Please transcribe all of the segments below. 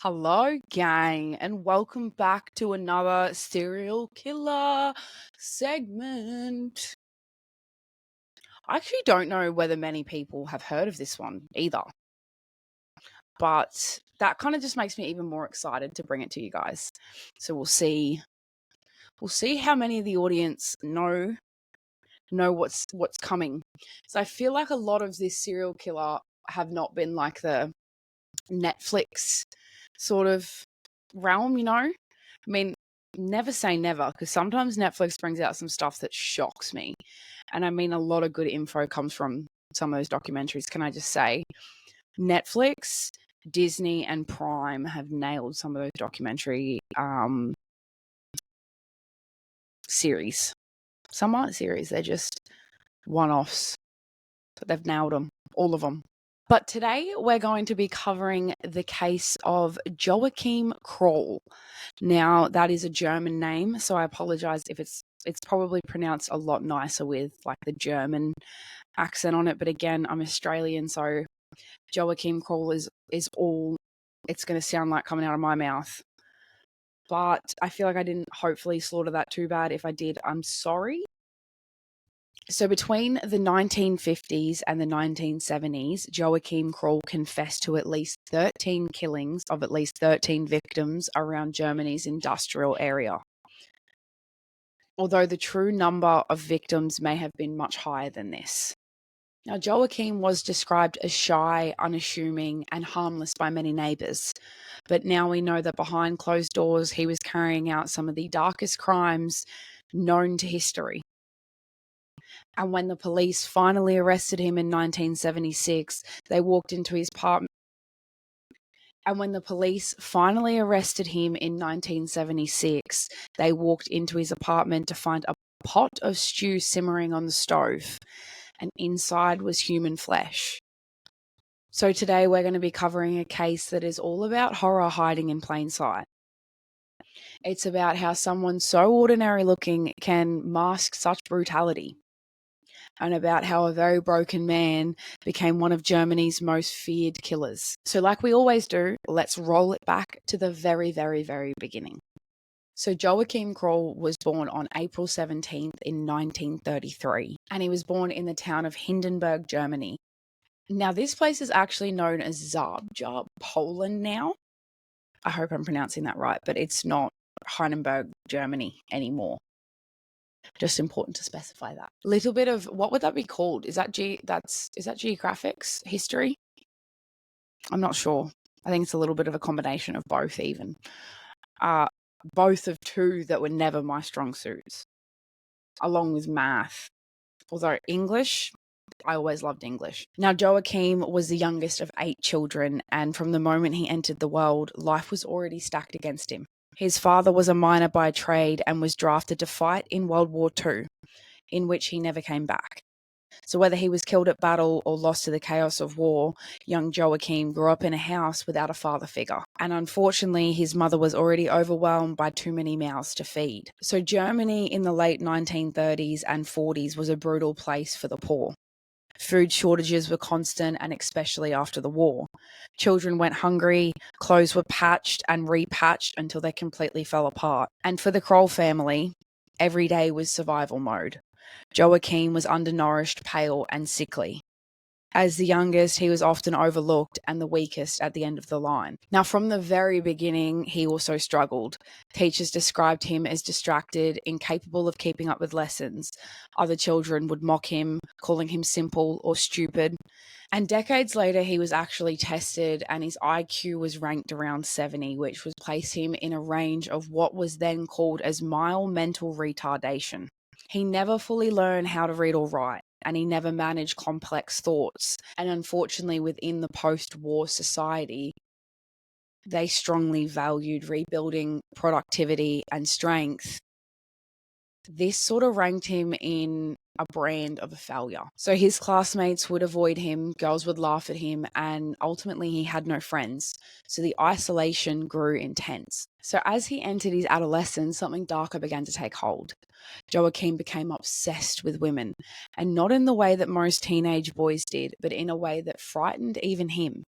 Hello, gang, and welcome back to another serial killer segment. I actually don't know whether many people have heard of this one either, but that kind of just makes me even more excited to bring it to you guys. So we'll see. We'll see how many of the audience know what's coming. So I feel like a lot of this serial killer have not been like the Netflix sort of realm, I mean, never say never, because sometimes Netflix brings out some stuff that shocks me. And I mean, a lot of good info comes from some of those documentaries. Can I just say, Netflix, Disney, and Prime have nailed some of those documentary series. Some aren't series, they're just one-offs, but they've nailed them, all of them. But today we're going to be covering the case of Joachim Kroll. Now, that is a German name, so I apologize if it's probably pronounced a lot nicer with like the German accent on it. But again, I'm Australian, so Joachim Kroll is all it's going to sound like coming out of my mouth. But I feel like I didn't hopefully slaughter that too bad. If I did, I'm sorry. So between the 1950s and the 1970s, Joachim Kroll confessed to at least 13 killings of at least 13 victims around Germany's industrial area. Although the true number of victims may have been much higher than this. Now, Joachim was described as shy, unassuming, and harmless by many neighbours. But now we know that behind closed doors, he was carrying out some of the darkest crimes known to history. And when the police finally arrested him in 1976, they walked into his apartment. And when the police finally arrested him in 1976, they walked into his apartment to find a pot of stew simmering on the stove, and inside was human flesh. So today we're going to be covering a case that is all about horror hiding in plain sight. It's about how someone so ordinary looking can mask such brutality, and about how a very broken man became one of Germany's most feared killers. So like we always do, let's roll it back to the very, very, very beginning. So Joachim Kroll was born on April 17th in 1933, and he was born in the town of Hindenburg, Germany. Now, this place is actually known as Zabja, Poland now. I hope I'm pronouncing that right, but it's not Hindenburg, Germany anymore. Just important to specify that. Little bit of, what would that be called? Is that geographics, history? I'm not sure. I think it's a little bit of a combination of both even. Both of two that were never my strong suits, along with math. Although English, I always loved English. Now, Joachim was the youngest of 8 children, and from the moment he entered the world, life was already stacked against him. His father was a miner by trade and was drafted to fight in World War II, in which he never came back. So whether he was killed at battle or lost to the chaos of war, young Joachim grew up in a house without a father figure. And unfortunately, his mother was already overwhelmed by too many mouths to feed. So Germany in the late 1930s and 40s was a brutal place for the poor. Food shortages were constant, and especially after the war. Children went hungry, clothes were patched and repatched until they completely fell apart. And for the Kroll family, every day was survival mode. Joachim was undernourished, pale, and sickly. As the youngest, he was often overlooked and the weakest at the end of the line. Now, from the very beginning, he also struggled. Teachers described him as distracted, incapable of keeping up with lessons. Other children would mock him, calling him simple or stupid. And decades later, he was actually tested and his IQ was ranked around 70, which would place him in a range of what was then called as mild mental retardation. He never fully learned how to read or write, and he never managed complex thoughts. And unfortunately, within the post-war society, they strongly valued rebuilding productivity and strength This sort of ranked him in a brand of a failure. So his classmates would avoid him, girls would laugh at him, and ultimately he had no friends. So the isolation grew intense. So as he entered his adolescence, something darker began to take hold. Joachim became obsessed with women, and not in the way that most teenage boys did, but in a way that frightened even him.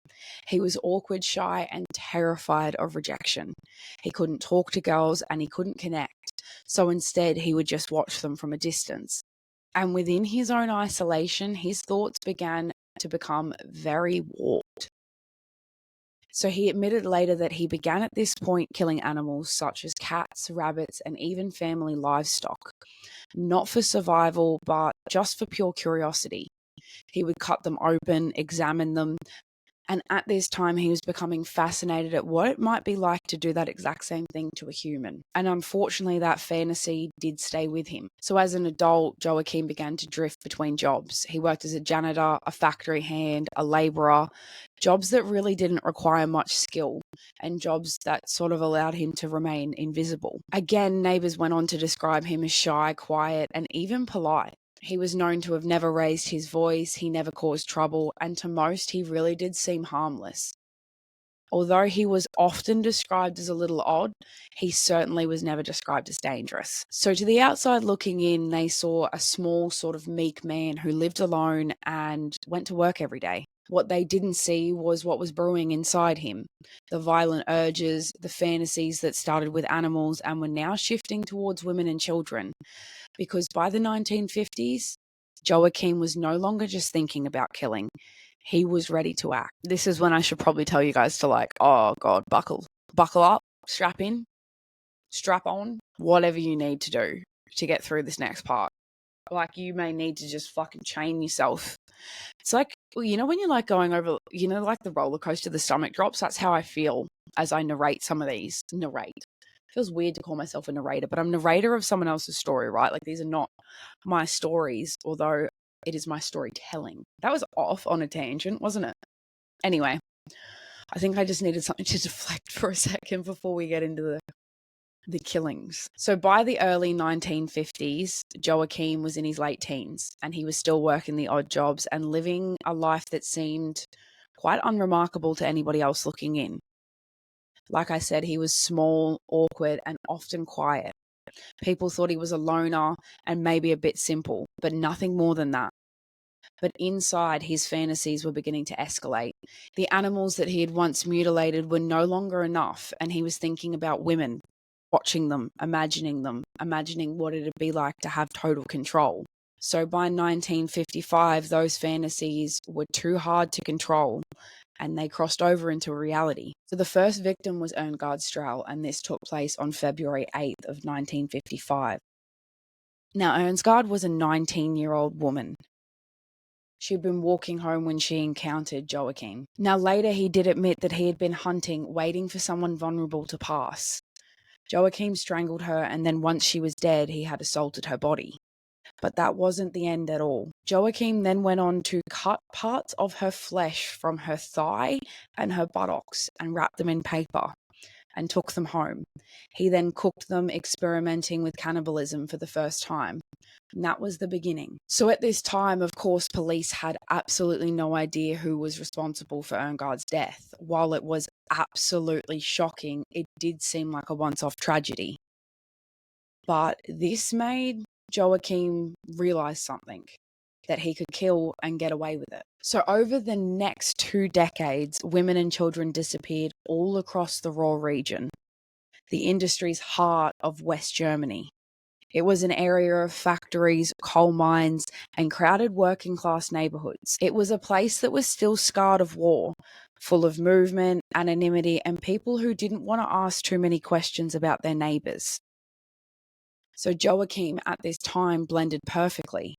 He was awkward, shy, and terrified of rejection. He couldn't talk to girls and he couldn't connect, so instead he would just watch them from a distance. And within his own isolation, his thoughts began to become very warped. So he admitted later that he began at this point killing animals such as cats, rabbits, and even family livestock, not for survival, but just for pure curiosity. He would cut them open, examine them, and at this time, he was becoming fascinated at what it might be like to do that exact same thing to a human. And unfortunately, that fantasy did stay with him. So as an adult, Joachim began to drift between jobs. He worked as a janitor, a factory hand, a labourer, jobs that really didn't require much skill, and jobs that sort of allowed him to remain invisible. Again, neighbours went on to describe him as shy, quiet, and even polite. He was known to have never raised his voice, he never caused trouble, and to most he really did seem harmless. Although he was often described as a little odd, he certainly was never described as dangerous. So to the outside looking in, they saw a small sort of meek man who lived alone and went to work every day. What they didn't see was what was brewing inside him, the violent urges, the fantasies that started with animals and were now shifting towards women and children. Because by the 1950s, Joachim was no longer just thinking about killing. He was ready to act. This is when I should probably tell you guys to oh God, buckle up, strap in, strap on, whatever you need to do to get through this next part. You may need to just fucking chain yourself. It's like, when you're going over, the roller coaster, the stomach drops, that's how I feel as I narrate some of these. Feels weird to call myself a narrator, but I'm narrator of someone else's story, right? These are not my stories, although it is my storytelling. That was off on a tangent, wasn't it? Anyway, I think I just needed something to deflect for a second before we get into the killings. So by the early 1950s, Joachim was in his late teens and he was still working the odd jobs and living a life that seemed quite unremarkable to anybody else looking in. Like I said, he was small, awkward, and often quiet. People thought he was a loner and maybe a bit simple, but nothing more than that. But inside, his fantasies were beginning to escalate. The animals that he had once mutilated were no longer enough, and he was thinking about women, watching them, imagining what it'd be like to have total control. So by 1955, those fantasies were too hard to control, and they crossed over into reality. So the first victim was Irmgard Strahl, and this took place on February 8th of 1955. Now, Irmgard was a 19-year-old woman. She'd been walking home when she encountered Joachim. Now, later he did admit that he had been hunting, waiting for someone vulnerable to pass. Joachim strangled her, and then once she was dead, he had assaulted her body. But that wasn't the end at all. Joachim then went on to cut parts of her flesh from her thigh and her buttocks and wrapped them in paper and took them home. He then cooked them, experimenting with cannibalism for the first time. And that was the beginning. So at this time, of course, police had absolutely no idea who was responsible for Irmgard's death. While it was absolutely shocking, it did seem like a once-off tragedy. But this made Joachim realize something, that he could kill and get away with it. So over the next 2 decades, women and children disappeared all across the Ruhr region, the industry's heart of West Germany. It was an area of factories, coal mines, and crowded working-class neighbourhoods. It was a place that was still scarred of war, full of movement, anonymity, and people who didn't want to ask too many questions about their neighbours. So Joachim at this time blended perfectly.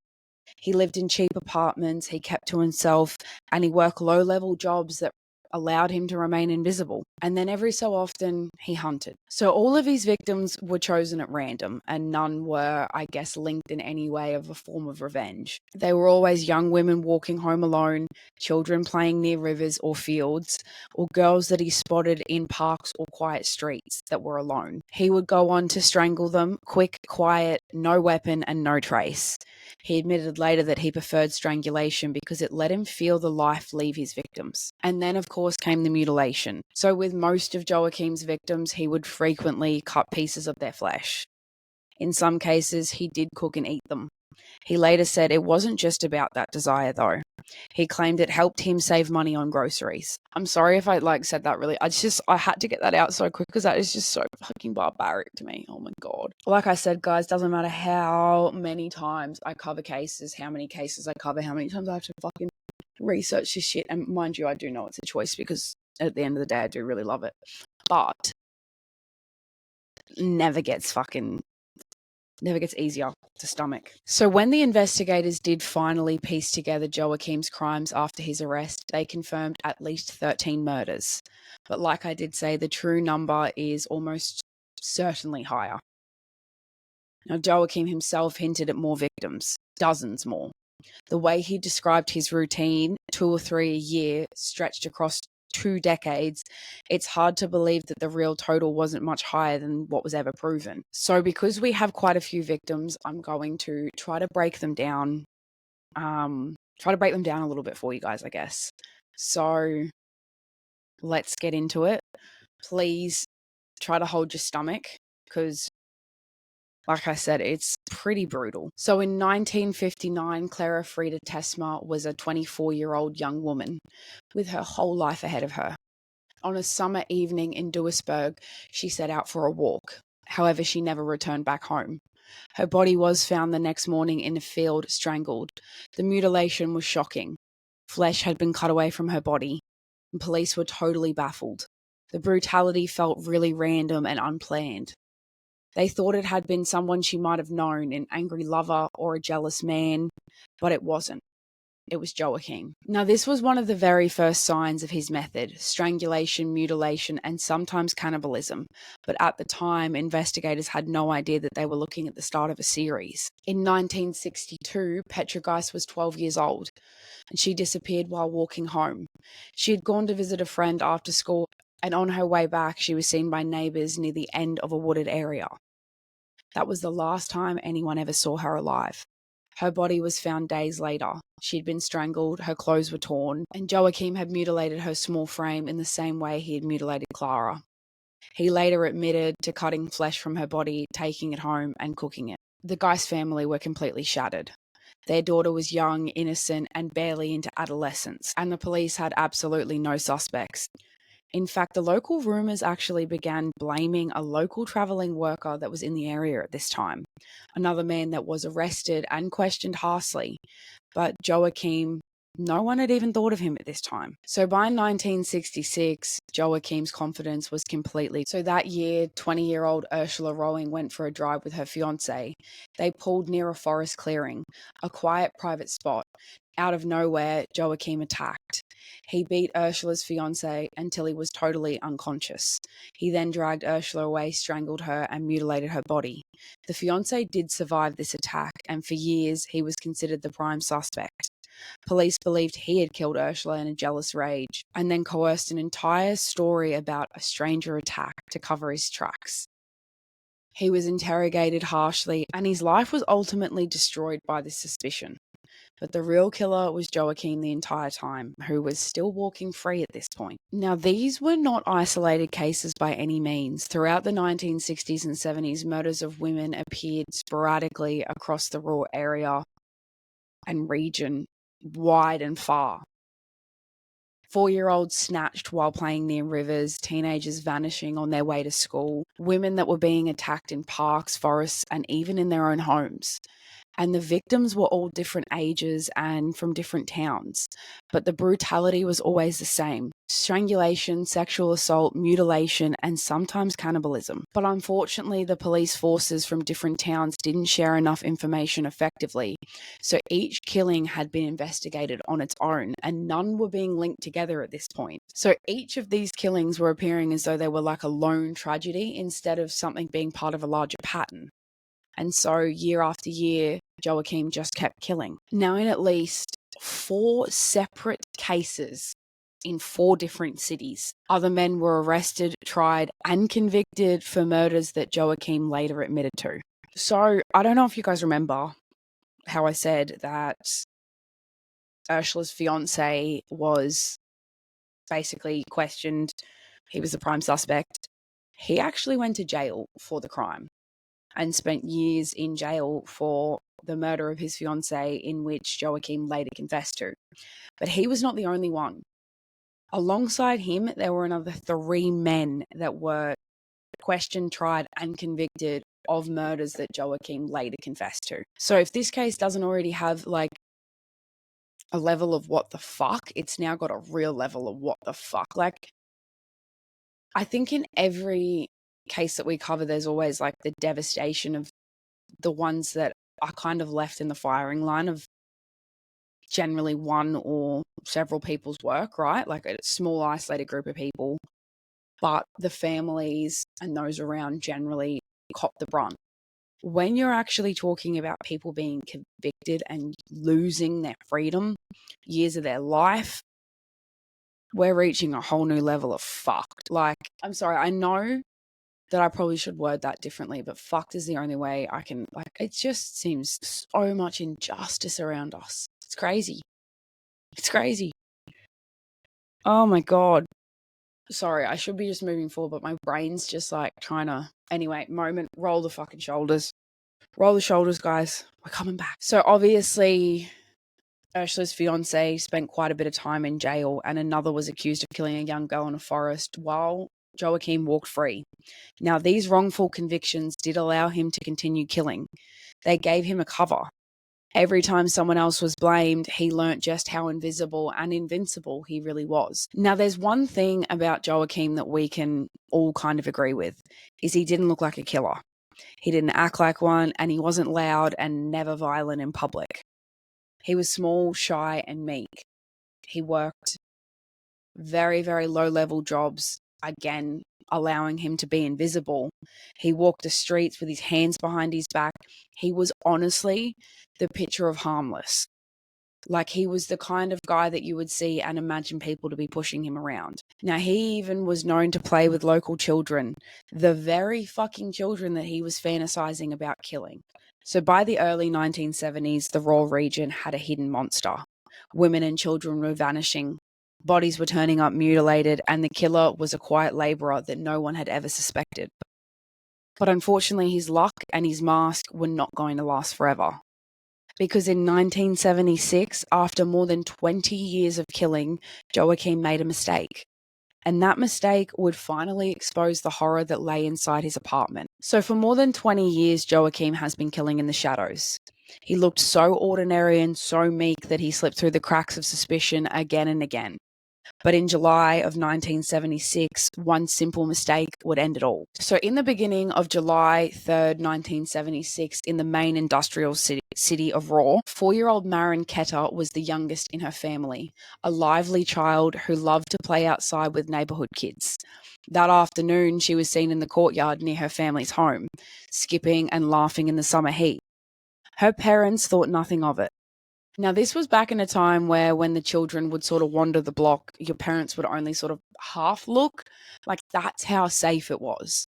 He lived in cheap apartments, he kept to himself, and he worked low-level jobs that allowed him to remain invisible. And then every so often, he hunted. So all of his victims were chosen at random, and none were, I guess, linked in any way of a form of revenge. They were always young women walking home alone, children playing near rivers or fields, or girls that he spotted in parks or quiet streets that were alone. He would go on to strangle them, quick, quiet, no weapon, and no trace. He admitted later that he preferred strangulation because it let him feel the life leave his victims. And then, of course, came the mutilation. So with most of Joachim's victims, he would frequently cut pieces of their flesh. In some cases, he did cook and eat them. He later said it wasn't just about that desire, though. He claimed it helped him save money on groceries. I'm sorry if I said that really. I had to get that out so quick because that is just so fucking barbaric to me. Oh my God. Like I said, guys, doesn't matter how many times I cover cases, how many cases I cover, how many times I have to fucking research this shit. And mind you, I do know it's a choice because at the end of the day, I do really love it. But never gets easier to stomach. So when the investigators did finally piece together Joachim's crimes after his arrest, they confirmed at least 13 murders. But like I did say, the true number is almost certainly higher. Now, Joachim himself hinted at more victims, dozens more. The way he described his routine, 2 or 3 a year, stretched across 2 decades, it's hard to believe that the real total wasn't much higher than what was ever proven. So because we have quite a few victims, I'm going to try to break them down. A little bit for you guys, I guess. So let's get into it. Please try to hold your stomach because, like I said, it's pretty brutal. So in 1959, Clara Frieda Tesma was a 24-year-old young woman with her whole life ahead of her. On a summer evening in Duisburg, she set out for a walk. However, she never returned back home. Her body was found the next morning in a field, strangled. The mutilation was shocking. Flesh had been cut away from her body, and police were totally baffled. The brutality felt really random and unplanned. They thought it had been someone she might have known, an angry lover or a jealous man, but it wasn't. It was Joachim. Now, this was one of the very first signs of his method: strangulation, mutilation, and sometimes cannibalism. But at the time, investigators had no idea that they were looking at the start of a series. In 1962, Petra Geis was 12 years old, and she disappeared while walking home. She had gone to visit a friend after school, and on her way back, she was seen by neighbours near the end of a wooded area. That was the last time anyone ever saw her alive. Her body was found days later. She'd been strangled, her clothes were torn, and Joachim had mutilated her small frame in the same way he had mutilated Clara. He later admitted to cutting flesh from her body, taking it home, and cooking it. The Geis family were completely shattered. Their daughter was young, innocent, and barely into adolescence, and the police had absolutely no suspects. In fact, the local rumours actually began blaming a local travelling worker that was in the area at this time, another man that was arrested and questioned harshly. But Joachim, no one had even thought of him at this time. So by 1966, Joachim's confidence was completely. So that year, 20-year-old Ursula Rowing went for a drive with her fiancé. They pulled near a forest clearing, a quiet private spot. Out of nowhere, Joachim attacked. He beat Ursula's fiancé until he was totally unconscious. He then dragged Ursula away, strangled her, and mutilated her body. The fiancé did survive this attack, and for years he was considered the prime suspect. Police believed he had killed Ursula in a jealous rage, and then coerced an entire story about a stranger attack to cover his tracks. He was interrogated harshly, and his life was ultimately destroyed by this suspicion. But the real killer was Joachim the entire time, who was still walking free at this point. Now, these were not isolated cases by any means. Throughout the 1960s and 70s, murders of women appeared sporadically across the Ruhr area and region, wide and far. 4-year-olds snatched while playing near rivers, teenagers vanishing on their way to school, women that were being attacked in parks, forests, and even in their own homes. And the victims were all different ages and from different towns. But the brutality was always the same: strangulation, sexual assault, mutilation, and sometimes cannibalism. But unfortunately, the police forces from different towns didn't share enough information effectively. So each killing had been investigated on its own, and none were being linked together at this point. So each of these killings were appearing as though they were like a lone tragedy instead of something being part of a larger pattern. And so year after year, Joachim just kept killing. Now, in at least 4 separate cases in 4 different cities, other men were arrested, tried, and convicted for murders that Joachim later admitted to. So I don't know if you guys remember how I said that Ursula's fiance was basically questioned. He was the prime suspect. He actually went to jail for the crime and spent years in jail for the murder of his fiancée, in which Joachim later confessed to. But he was not the only one. Alongside him, there were another 3 men that were questioned, tried, and convicted of murders that Joachim later confessed to. So if this case doesn't already have like a level of what the fuck, it's now got a real level of what the fuck. Like, I think in every case that we cover, there's always like the devastation of the ones that are kind of left in the firing line of generally one or several people's work, right? Like a small isolated group of people, but the families and those around generally cop the brunt. When you're actually talking about people being convicted and losing their freedom, years of their life, we're reaching a whole new level of fucked. Like, I'm sorry, I know that I probably should word that differently, but fucked is the only way I can, like, it just seems so much injustice around us. It's crazy. It's crazy. Oh my God. Sorry, I should be just moving forward, but my brain's just like trying to. Anyway, moment, roll the fucking shoulders. Roll the shoulders, guys. We're coming back. So obviously, Ursula's fiance spent quite a bit of time in jail, and another was accused of killing a young girl in a forest while Joachim walked free. Now, these wrongful convictions did allow him to continue killing. They gave him a cover. Every time someone else was blamed, he learnt just how invisible and invincible he really was. Now, there's one thing about Joachim that we can all kind of agree with, is he didn't look like a killer. He didn't act like one, and he wasn't loud and never violent in public. He was small, shy, and meek. He worked very, very low-level jobs, again, allowing him to be invisible. He walked the streets with his hands behind his back. He was honestly the picture of harmless. Like, he was the kind of guy that you would see and imagine people to be pushing him around. Now, he even was known to play with local children, the very fucking children that he was fantasizing about killing. So by the early 1970s, the Ruhr region had a hidden monster. Women and children were vanishing. Bodies were turning up mutilated, and the killer was a quiet labourer that no one had ever suspected. But unfortunately, his luck and his mask were not going to last forever. Because in 1976, after more than 20 years of killing, Joachim made a mistake. And that mistake would finally expose the horror that lay inside his apartment. So for more than 20 years, Joachim has been killing in the shadows. He looked so ordinary and so meek that he slipped through the cracks of suspicion again and again. But in July of 1976, one simple mistake would end it all. So in the beginning of July 3rd, 1976, in the main industrial city of Ruhr, 4-year-old Maren Ketter was the youngest in her family, a lively child who loved to play outside with neighbourhood kids. That afternoon, she was seen in the courtyard near her family's home, skipping and laughing in the summer heat. Her parents thought nothing of it. Now, this was back in a time where when the children would sort of wander the block, your parents would only sort of half look. Like, that's how safe it was.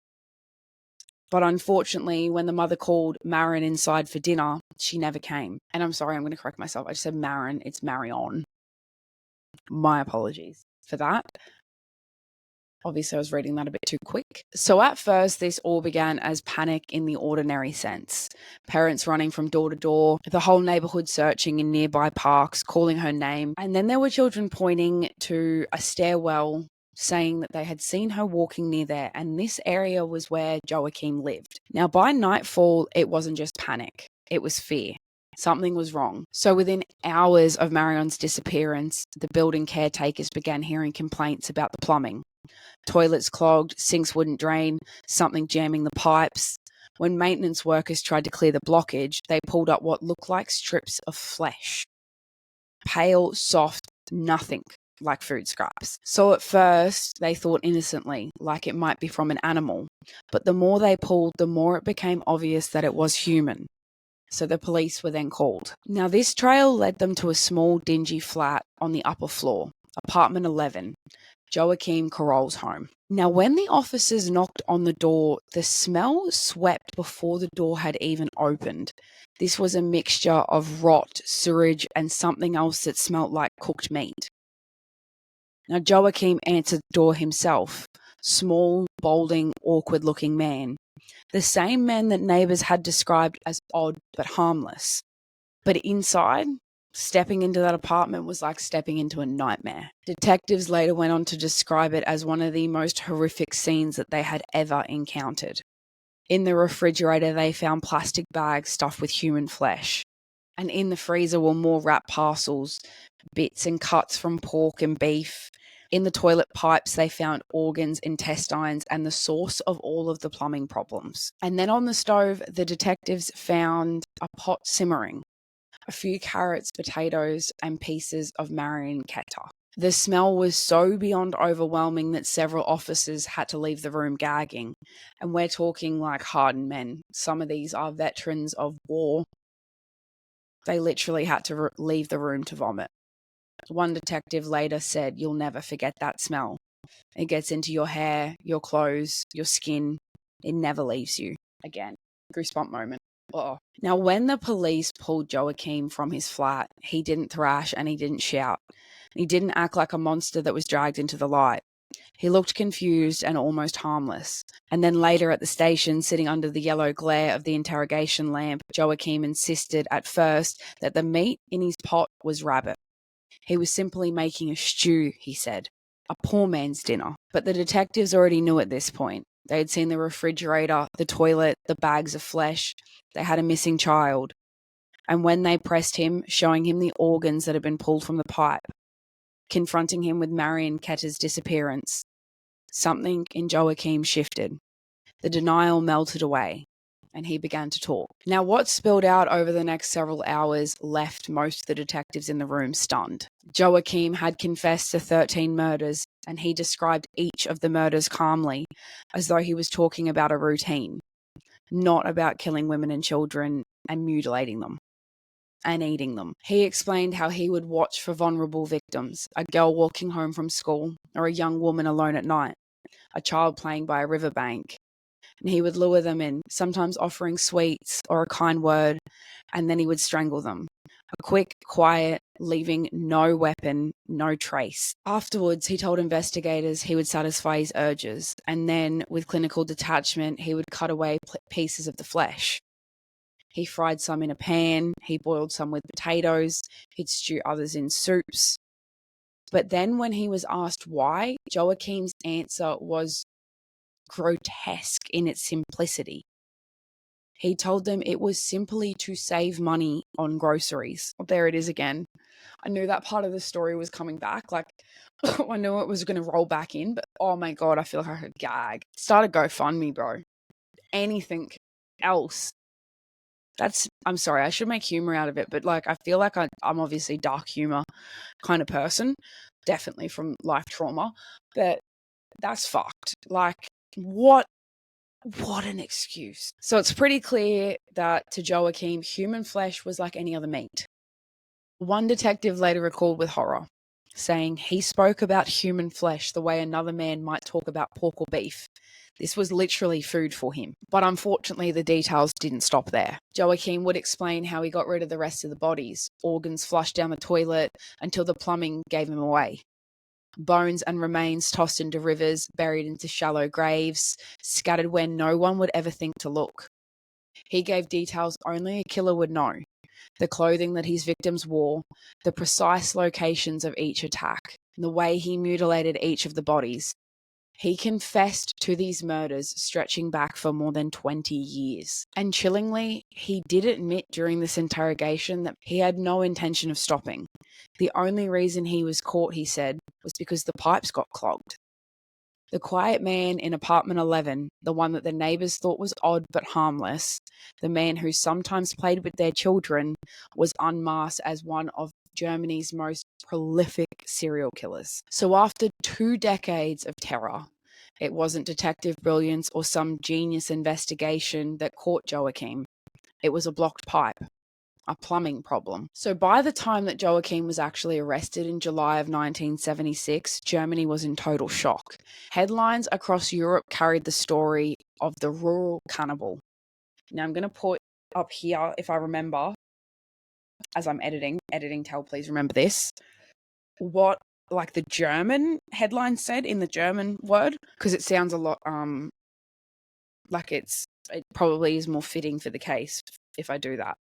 But unfortunately, when the mother called Maren inside for dinner, she never came. And I'm sorry, I'm going to correct myself. I just said Maren. It's Marion. My apologies for that. Obviously, I was reading that a bit too quick. So at first, this all began as panic in the ordinary sense. Parents running from door to door, the whole neighbourhood searching in nearby parks, calling her name. And then there were children pointing to a stairwell, saying that they had seen her walking near there, and this area was where Joachim lived. Now, by nightfall, it wasn't just panic, it was fear. Something was wrong. So within hours of Marion's disappearance, the building caretakers began hearing complaints about the plumbing. Toilets clogged, sinks wouldn't drain, something jamming the pipes. When maintenance workers tried to clear the blockage, they pulled up what looked like strips of flesh. Pale, soft, nothing like food scraps. So at first, they thought innocently, like it might be from an animal. But the more they pulled, the more it became obvious that it was human. So the police were then called. Now, this trail led them to a small, dingy flat on the upper floor, apartment 11. Joachim Kroll's home. Now, when the officers knocked on the door, the smell swept before the door had even opened. This was a mixture of rot, sewage, and something else that smelt like cooked meat. Now, Joachim answered the door himself. Small, balding, awkward-looking man. The same man that neighbours had described as odd but harmless. But inside, stepping into that apartment was like stepping into a nightmare. Detectives later went on to describe it as one of the most horrific scenes that they had ever encountered. In the refrigerator, they found plastic bags stuffed with human flesh. And in the freezer were more wrapped parcels, bits and cuts from pork and beef. In the toilet pipes, they found organs, intestines, and the source of all of the plumbing problems. And then on the stove, the detectives found a pot simmering, a few carrots, potatoes, and pieces of marionetta. The smell was so beyond overwhelming that several officers had to leave the room gagging. And we're talking like hardened men. Some of these are veterans of war. They literally had to leave the room to vomit. One detective later said, "You'll never forget that smell. It gets into your hair, your clothes, your skin. It never leaves you." Again, goosebump moment. Oh. Now, when the police pulled Joachim from his flat, he didn't thrash and he didn't shout. He didn't act like a monster that was dragged into the light. He looked confused and almost harmless. And then later at the station, sitting under the yellow glare of the interrogation lamp, Joachim insisted at first that the meat in his pot was rabbit. He was simply making a stew, he said. A poor man's dinner. But the detectives already knew at this point. They had seen the refrigerator, the toilet, the bags of flesh. They had a missing child. And when they pressed him, showing him the organs that had been pulled from the pipe, confronting him with Marionette's disappearance, something in Joachim shifted. The denial melted away, and he began to talk. Now, what spilled out over the next several hours left most of the detectives in the room stunned. Joachim had confessed to 13 murders, and he described each of the murders calmly, as though he was talking about a routine, not about killing women and children and mutilating them and eating them. He explained how he would watch for vulnerable victims, a girl walking home from school, or a young woman alone at night, a child playing by a riverbank, and he would lure them in, sometimes offering sweets or a kind word, and then he would strangle them. A quick, quiet, leaving no weapon, no trace. Afterwards, he told investigators he would satisfy his urges, and then, with clinical detachment, he would cut away pieces of the flesh. He fried some in a pan, he boiled some with potatoes, he'd stew others in soups. But then when he was asked why, Joachim's answer was grotesque in its simplicity. He told them it was simply to save money on groceries. There it is again. I knew that part of the story was coming back. Like, I knew it was going to roll back in, but oh my God, I feel like I could gag. Start a GoFundMe, bro. Anything else. I'm sorry, I should make humor out of it, but like, I feel like I'm obviously dark humor kind of person, definitely from life trauma, but that's fucked. Like, what an excuse. So it's pretty clear that to Joachim, human flesh was like any other meat. One detective later recalled with horror, saying he spoke about human flesh the way another man might talk about pork or beef. This was literally food for him. But unfortunately, the details didn't stop there. Joachim would explain how he got rid of the rest of the bodies, organs flushed down the toilet until the plumbing gave him away. Bones and remains tossed into rivers, buried into shallow graves, scattered where no one would ever think to look. He gave details only a killer would know. The clothing that his victims wore, the precise locations of each attack, the way he mutilated each of the bodies. He confessed to these murders stretching back for more than 20 years. And chillingly, he did admit during this interrogation that he had no intention of stopping. The only reason he was caught, he said, was because the pipes got clogged. The quiet man in apartment 11, the one that the neighbours thought was odd but harmless, the man who sometimes played with their children, was unmasked as one of Germany's most prolific serial killers. So after 2 decades of terror, it wasn't detective brilliance or some genius investigation that caught Joachim. It was a blocked pipe, a plumbing problem. So by the time that Joachim was actually arrested in July of 1976, Germany was in total shock. Headlines across Europe carried the story of the Ruhr Cannibal. Now I'm going to put up here, if I remember, as I'm editing tell, please remember this, what like the German headline said in the German word, because it sounds a lot like it probably is more fitting for the case if I do that,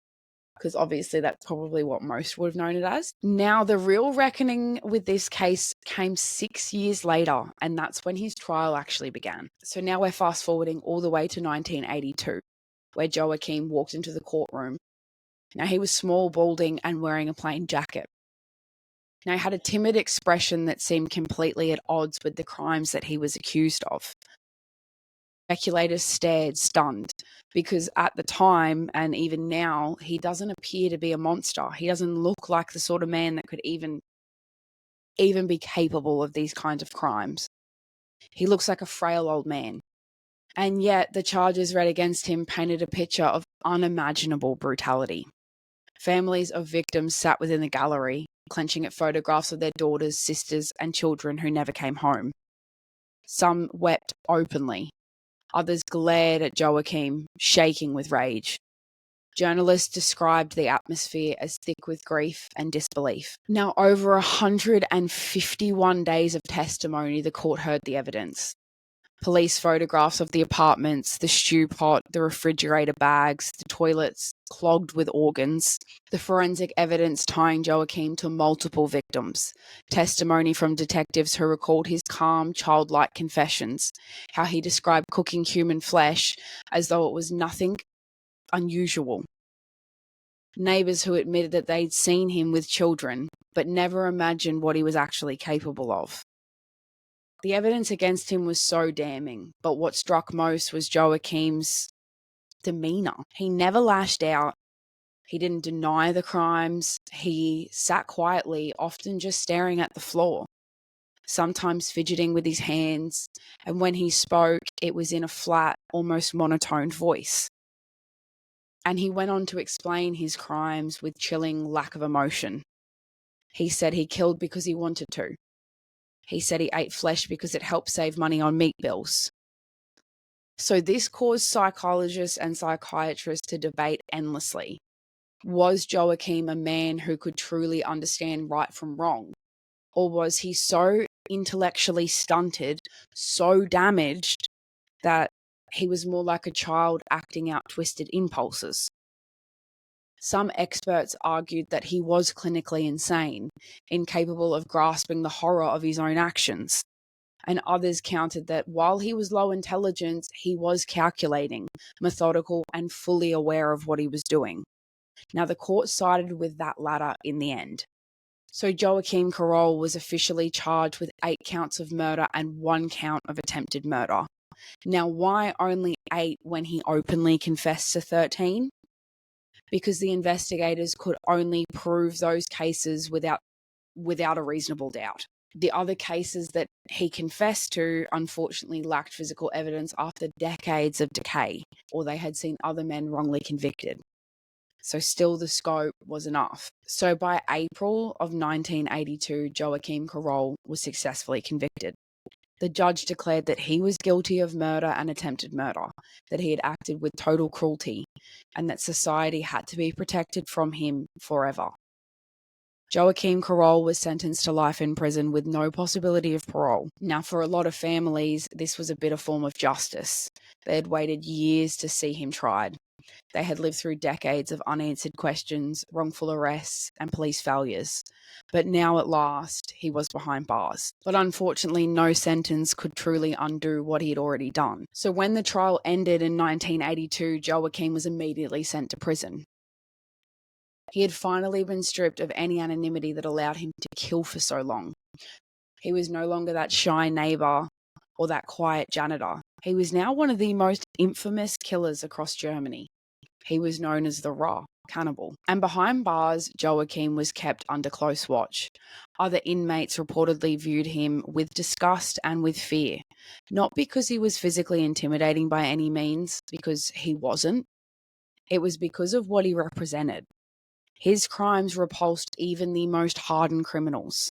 because obviously that's probably what most would have known it as. Now, the real reckoning with this case came 6 years later, and that's when his trial actually began. So now we're fast forwarding all the way to 1982, where Joachim walked into the courtroom. Now, he was small, balding, and wearing a plain jacket. Now, he had a timid expression that seemed completely at odds with the crimes that he was accused of. Speculators stared, stunned, because at the time, and even now, he doesn't appear to be a monster. He doesn't look like the sort of man that could even be capable of these kinds of crimes. He looks like a frail old man. And yet, the charges read against him painted a picture of unimaginable brutality. Families of victims sat within the gallery, clenching at photographs of their daughters, sisters, and children who never came home. Some wept openly. Others glared at Joachim, shaking with rage. Journalists described the atmosphere as thick with grief and disbelief. Now, over 151 days of testimony, the court heard the evidence. Police photographs of the apartments, the stew pot, the refrigerator bags, the toilets clogged with organs, the forensic evidence tying Joachim to multiple victims, testimony from detectives who recalled his calm, childlike confessions, how he described cooking human flesh as though it was nothing unusual. Neighbours who admitted that they'd seen him with children, but never imagined what he was actually capable of. The evidence against him was so damning, but what struck most was Joachim's demeanour. He never lashed out. He didn't deny the crimes. He sat quietly, often just staring at the floor, sometimes fidgeting with his hands, and when he spoke, it was in a flat, almost monotone voice. And he went on to explain his crimes with chilling lack of emotion. He said he killed because he wanted to. He said he ate flesh because it helped save money on meat bills. So this caused psychologists and psychiatrists to debate endlessly. Was Joachim a man who could truly understand right from wrong? Or was he so intellectually stunted, so damaged, that he was more like a child acting out twisted impulses? Some experts argued that he was clinically insane, incapable of grasping the horror of his own actions. And others countered that while he was low intelligence, he was calculating, methodical, and fully aware of what he was doing. Now, the court sided with that latter in the end. So Joachim Kroll was officially charged with 8 counts of murder and 1 count of attempted murder. Now, why only 8 when he openly confessed to 13? Because the investigators could only prove those cases without a reasonable doubt. The other cases that he confessed to unfortunately lacked physical evidence after decades of decay, or they had seen other men wrongly convicted. So still the scope was enough. So by April of 1982, Joachim Kroll was successfully convicted. The judge declared that he was guilty of murder and attempted murder, that he had acted with total cruelty, and that society had to be protected from him forever. Joachim Kroll was sentenced to life in prison with no possibility of parole. Now, for a lot of families, this was a bitter form of justice. They had waited years to see him tried. They had lived through decades of unanswered questions, wrongful arrests, and police failures. But now at last, he was behind bars. But unfortunately, no sentence could truly undo what he had already done. So when the trial ended in 1982, Joachim was immediately sent to prison. He had finally been stripped of any anonymity that allowed him to kill for so long. He was no longer that shy neighbour or that quiet janitor. He was now one of the most infamous killers across Germany. He was known as the Ruhr Cannibal. And behind bars, Joachim was kept under close watch. Other inmates reportedly viewed him with disgust and with fear. Not because he was physically intimidating by any means, because he wasn't. It was because of what he represented. His crimes repulsed even the most hardened criminals.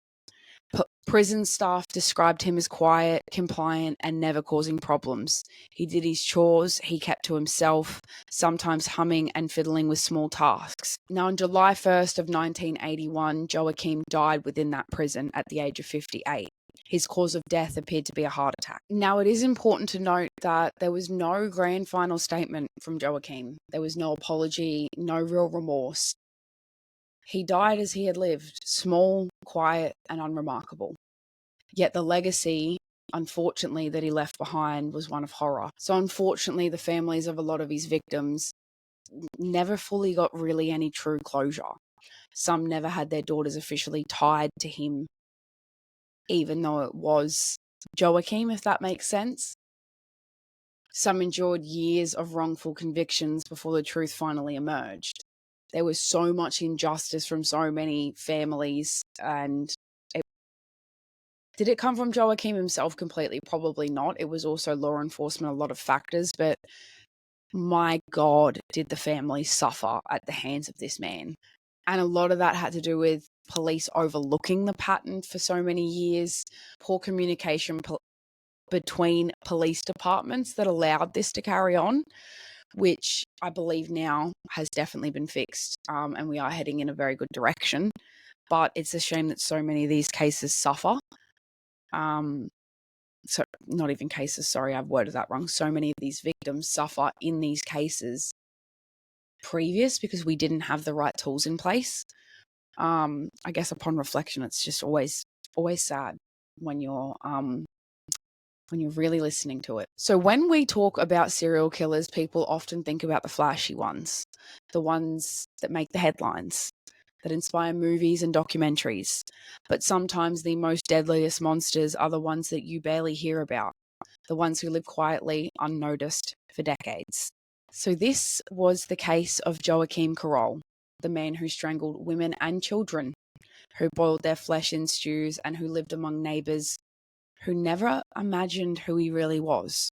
Prison staff described him as quiet, compliant, and never causing problems. He did his chores, he kept to himself, sometimes humming and fiddling with small tasks. Now, on July 1st of 1981, Joachim died within that prison at the age of 58. His cause of death appeared to be a heart attack. Now, it is important to note that there was no grand final statement from Joachim. There was no apology, no real remorse. He died as he had lived, small, quiet, and unremarkable. Yet the legacy, unfortunately, that he left behind was one of horror. So unfortunately, the families of a lot of his victims never fully got really any true closure. Some never had their daughters officially tied to him, even though it was Joachim, if that makes sense. Some endured years of wrongful convictions before the truth finally emerged. There was so much injustice from so many families, and did it come from Joachim himself completely? Probably not. It was also law enforcement, a lot of factors, but my God, did the family suffer at the hands of this man. And a lot of that had to do with police overlooking the pattern for so many years, poor communication between police departments that allowed this to carry on, which I believe now has definitely been fixed, and we are heading in a very good direction. But it's a shame that so many of these cases suffer. So not even cases, sorry, I've worded that wrong. So many of these victims suffer in these cases because we didn't have the right tools in place. I guess upon reflection, it's just always sad when you're really listening to it. So when we talk about serial killers, people often think about the flashy ones, the ones that make the headlines, that inspire movies and documentaries. But sometimes the most deadliest monsters are the ones that you barely hear about, the ones who live quietly, unnoticed for decades. So this was the case of Joachim Kroll, the man who strangled women and children, who boiled their flesh in stews, and who lived among neighbours who never imagined who he really was.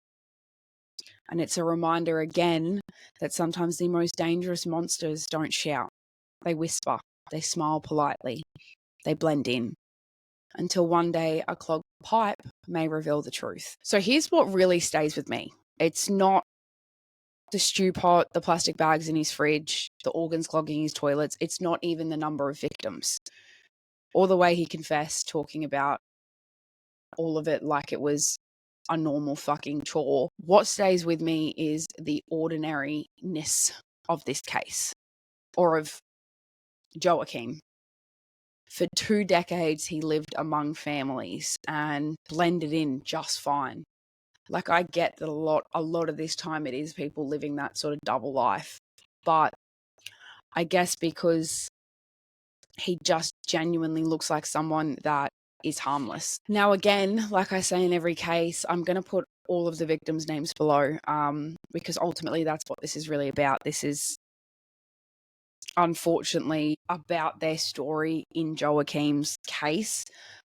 And it's a reminder again that sometimes the most dangerous monsters don't shout. They whisper, they smile politely, they blend in, until one day a clogged pipe may reveal the truth. So here's what really stays with me. It's not the stew pot, the plastic bags in his fridge, the organs clogging his toilets. It's not even the number of victims, or the way he confessed, talking about all of it like it was a normal fucking chore. What stays with me is the ordinariness of this case, or of Joachim. For 2 decades, he lived among families and blended in just fine. Like, I get that a lot of this time it is people living that sort of double life. But I guess because he just genuinely looks like someone that is harmless. Now, again, like I say in every case, I'm going to put all of the victims' names below, because ultimately that's what this is really about. This is unfortunately about their story in Joachim's case,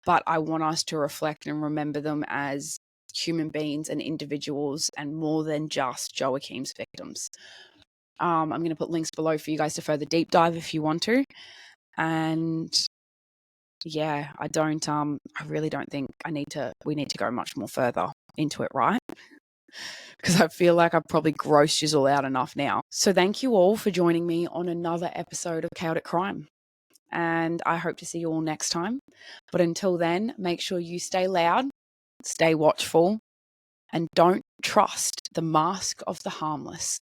but I want us to reflect and remember them as human beings and individuals, and more than just Joachim's victims. I'm going to put links below for you guys to further deep dive if you want to. And yeah, I really don't think we need to go much more further into it, right? Because I feel like I've probably grossed you all out enough now. So thank you all for joining me on another episode of Chaotic Crime. And I hope to see you all next time. But until then, make sure you stay loud, stay watchful, and don't trust the mask of the harmless.